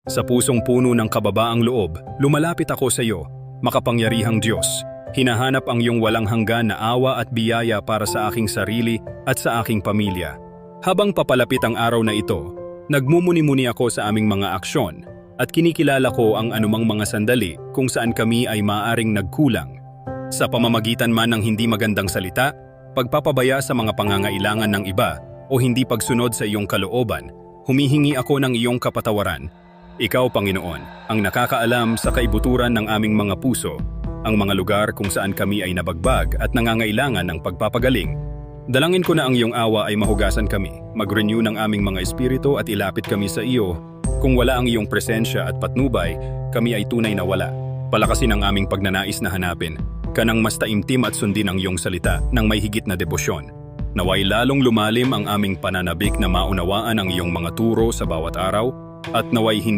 Sa pusong puno ng kababaang loob, lumalapit ako sa iyo, makapangyarihang Diyos. Hinahanap ang iyong walang hanggan na awa at biyaya para sa aking sarili at sa aking pamilya. Habang papalapit ang araw na ito, nagmumuni-muni ako sa aming mga aksyon at kinikilala ko ang anumang mga sandali kung saan kami ay maaaring nagkulang. Sa pamamagitan man ng hindi magandang salita, pagpapabaya sa mga pangangailangan ng iba o hindi pagsunod sa iyong kalooban, humihingi ako ng iyong kapatawaran. Ikaw, Panginoon, ang nakakaalam sa kaibuturan ng aming mga puso, ang mga lugar kung saan kami ay nabagbag at nangangailangan ng pagpapagaling. Dalangin ko na ang iyong awa ay mahugasan kami, mag-renew ng aming mga espiritu at ilapit kami sa iyo. Kung wala ang iyong presensya at patnubay, kami ay tunay na wala. Palakasin ang aming pagnanais na hanapin, kanang mas taimtim at sundin ang iyong salita ng may higit na debosyon. Naway lalong lumalim ang aming pananabik na maunawaan ang iyong mga turo sa bawat araw, at naway hindi